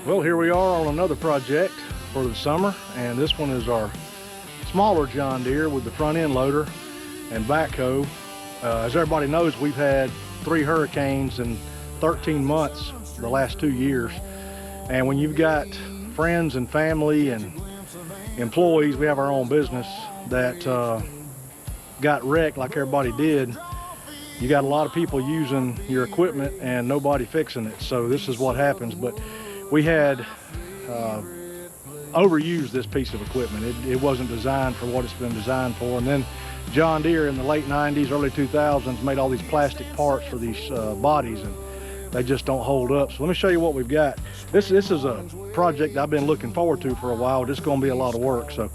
Well, here we are on another project for the summer, and this one is our smaller John Deere with the front end loader and backhoe. As everybody knows, we've had 3 hurricanes in 13 months the last 2 years, and when you've got friends and family and employees, we have our own business that got wrecked like everybody did. You got a lot of people using your equipment and nobody fixing it, so this is what happens. But we had overused this piece of equipment. It wasn't designed for what it's been designed for. And then John Deere in the late 90s, early 2000s made all these plastic parts for these bodies, and they just don't hold up. So let me show you what we've got. This is a project I've been looking forward to for a while. It's going to be a lot of work. So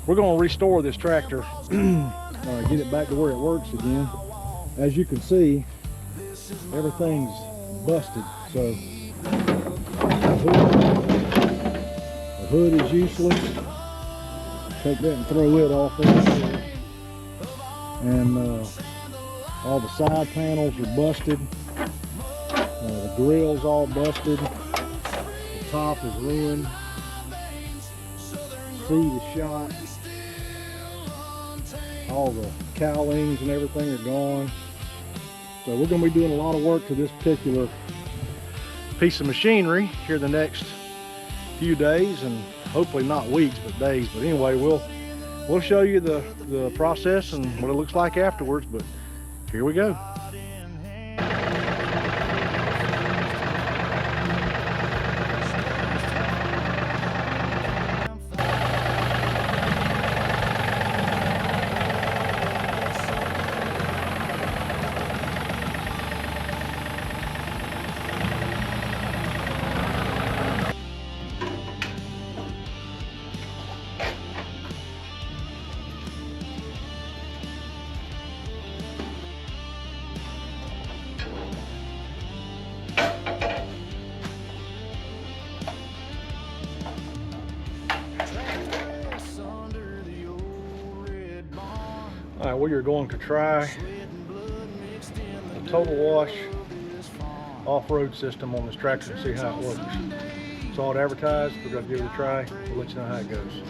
we're going to restore this tractor, get it back to where it works again. As you can see, everything's busted. So the hood is useless. Take that and throw it off there. And all the side panels are busted. The grill's all busted. The top is ruined. Seat is shot. All the cowlings and everything are gone. So we're going to be doing a lot of work to this particular piece of machinery here the next few days, and hopefully not weeks but days. But anyway, we'll show you the process and what it looks like afterwards. But here we go. All right, we are going to try the total wash off-road system on this tractor and see how it works. Saw it advertised. We're going to give it a try. We'll let you know how it goes.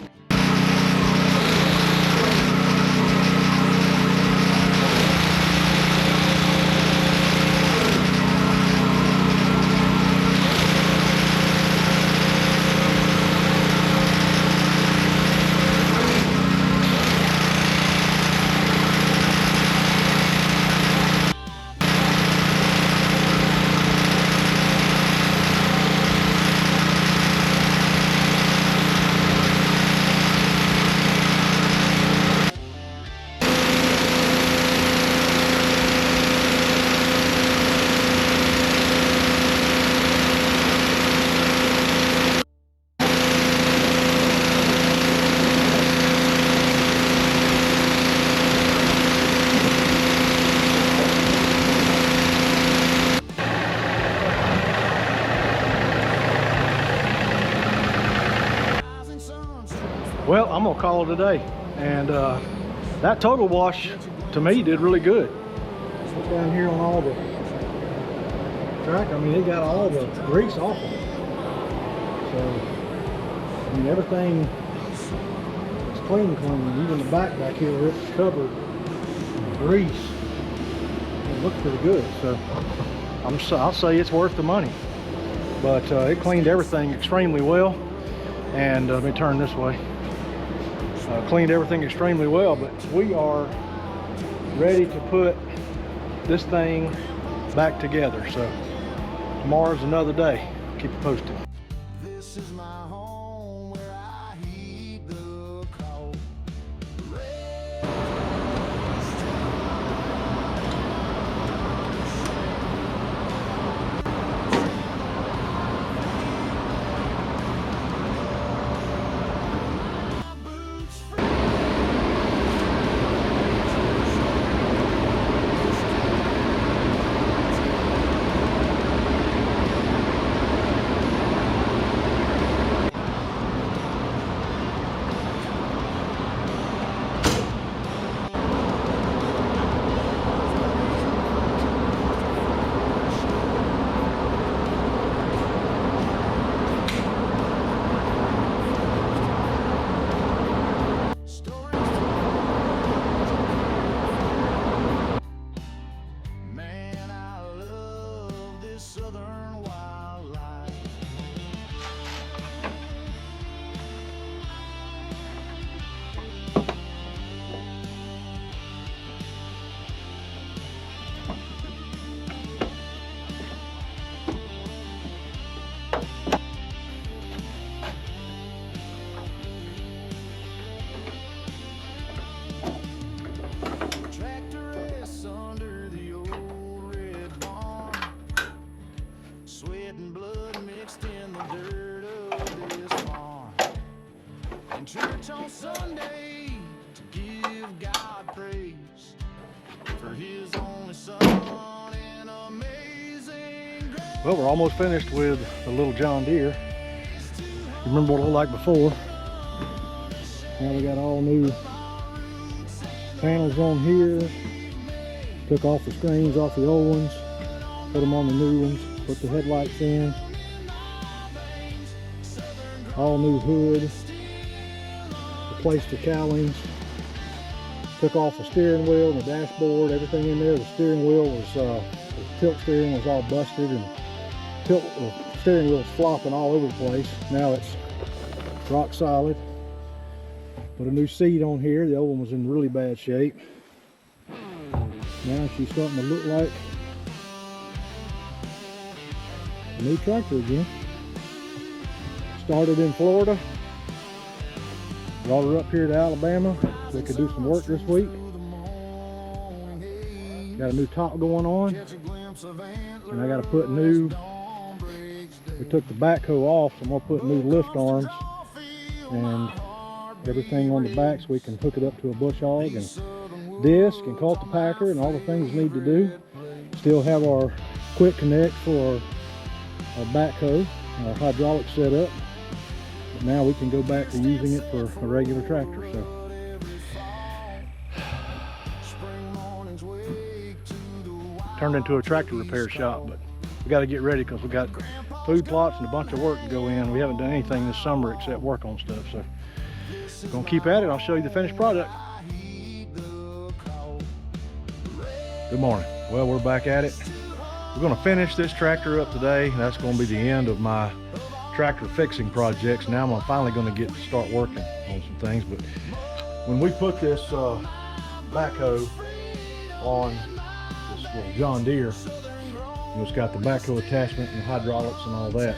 Well, I'm gonna call it a day, and that total wash to me did really good. Look down here on all the track. I mean, it got all the grease off of it. So, I mean, everything is clean. Even the back here, it's covered in grease. It looks pretty good. So, I'll say it's worth the money. But it cleaned everything extremely well. And let me turn this way. Cleaned everything extremely well, but we are ready to put this thing back together. So tomorrow's another day. Keep it posted. This is my home where I heed the call. church on Sunday to give God praise for his only son and amazing grace. Well, we're almost finished with the little John Deere. You remember what it looked like before? Now we got all new panels on here. Took off the screens off the old ones, put them on the new ones, put the headlights in. All new hood, replaced the cowlings, took off the steering wheel and the dashboard, everything in there. The steering wheel was, the tilt steering was all busted, and the steering wheel was flopping all over the place. Now it's rock solid. Put a new seat on here. The old one was in really bad shape. Now she's starting to look like a new tractor again. Started in Florida, brought her up here to Alabama so we could do some work this week. Got a new top going on, and I got to put new, we took the backhoe off, so I'm going to put new lift arms and everything on the back so we can hook it up to a bush hog and disc and cultipacker and all the things we need to do. Still have our quick connect for our backhoe, our hydraulic setup. But now we can go back to using it for a regular tractor. So turned into a tractor repair shop, but we got to get ready because we got food plots and a bunch of work to go in. We haven't done anything this summer except work on stuff, so gonna keep at it. I'll show you the finished product. Good morning. Well, we're back at it. We're going to finish this tractor up today. That's going to be the end of my tractor fixing projects. Now I'm finally going to get to start working on some things. But when we put this backhoe on this little John Deere, it's got the backhoe attachment and hydraulics and all that.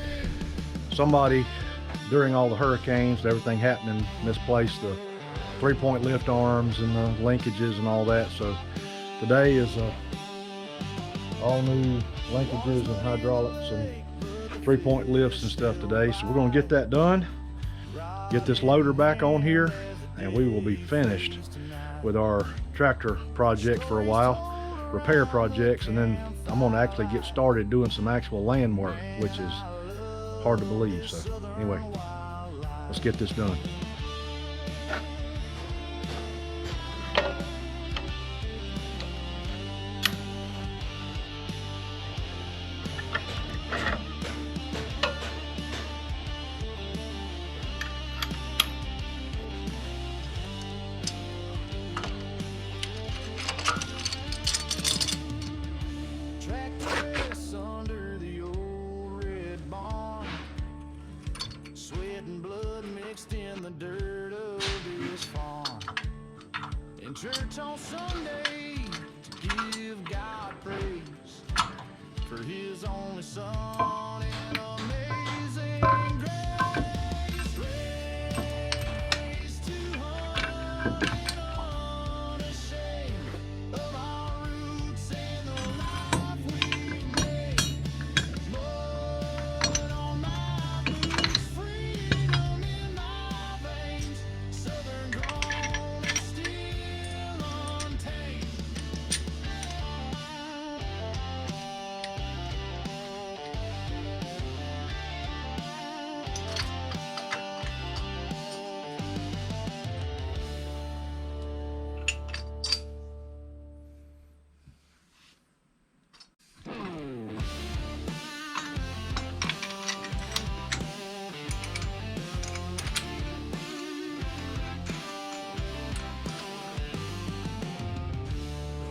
Somebody, during all the hurricanes, everything happening, misplaced the 3-point lift arms and the linkages and all that. So today is all new linkages and hydraulics and 3-point lifts and stuff today. So we're going to get that done, get this loader back on here, and we will be finished with our tractor project for a while, repair projects, and then I'm going to actually get started doing some actual land work, which is hard to believe. So anyway, let's get this done. Church on Sunday to give God praise for his only son and amazing grace. Grace unashamed of our roots and the life we've made. Blood on my boots, freedom in my veins, southern grown and still untamed.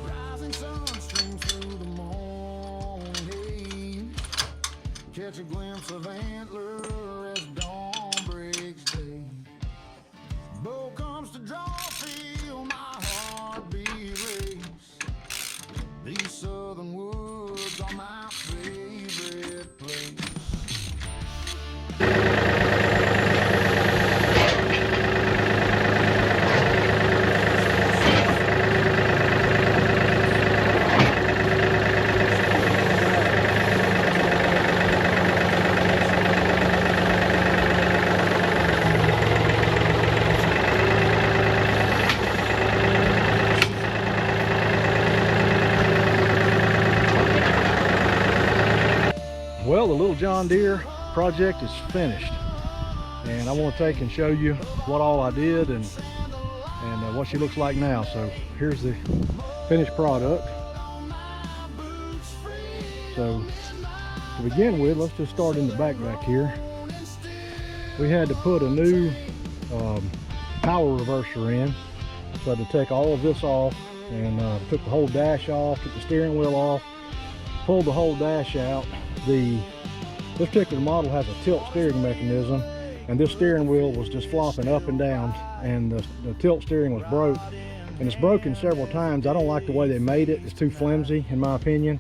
Rising sun streams through the morning, catch a glimpse of antler as dawn breaks day. Bow comes to draw, feel my heartbeat race. These southern woods are my favorite place. the little John Deere project is finished, and I want to take and show you what all I did and what she looks like now. So here's the finished product. So to begin with, let's just start in the back here. We had to put a new power reverser in, so I had to take all of this off and took the whole dash off, took the steering wheel off, pulled the whole dash out. This particular model has a tilt steering mechanism, and this steering wheel was just flopping up and down, and the tilt steering was broke, and it's broken several times. I don't like the way they made it. It's too flimsy in my opinion,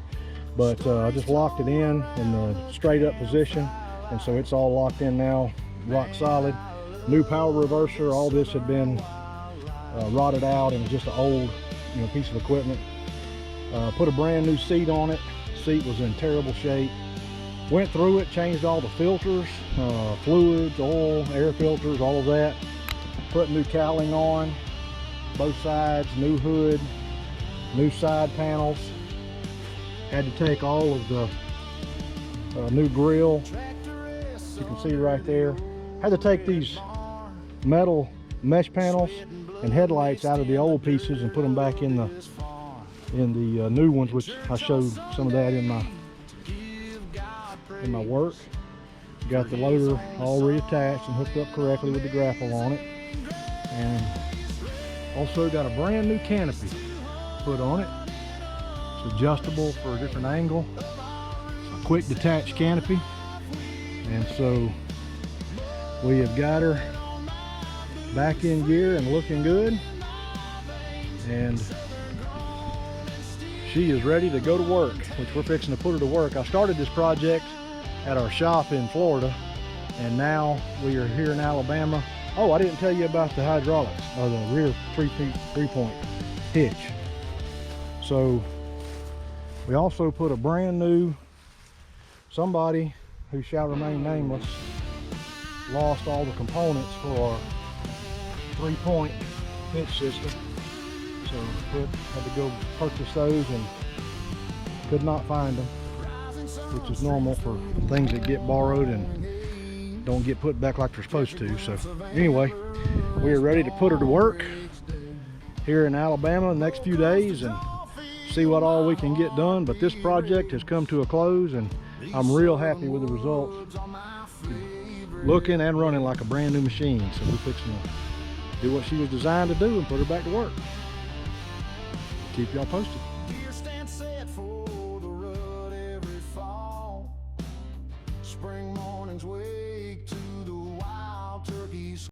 but I just locked it in the straight up position, and so it's all locked in now, rock solid. New power reverser. All this had been rotted out and just an old piece of equipment. Put a brand new seat on it. Seat was in terrible shape. Went through it, changed all the filters, fluids, oil, air filters, all of that. Put new cowling on both sides, new hood, new side panels. Had to take all of the new grill, you can see right there. Had to take these metal mesh panels and headlights out of the old pieces and put them back in the new ones, which I showed some of that in my work. Got the loader all reattached and hooked up correctly with the grapple on it, and also got a brand new canopy put on it. It's adjustable for a different angle. It's a quick detached canopy, and so we have got her back in gear and looking good, and she is ready to go to work, which we're fixing to put her to work. I started this project at our shop in Florida, and now we are here in Alabama. Oh, I didn't tell you about the hydraulics, or the rear three-point hitch. So we also put a brand new, somebody who shall remain nameless lost all the components for our three-point hitch system. So had to go purchase those and could not find them, which is normal for things that get borrowed and don't get put back like they're supposed to. So anyway, we are ready to put her to work here in Alabama the next few days and see what all we can get done. But this project has come to a close, and I'm real happy with the results. Looking and running like a brand new machine. So we're fixing to do what she was designed to do and put her back to work. Keep y'all posted.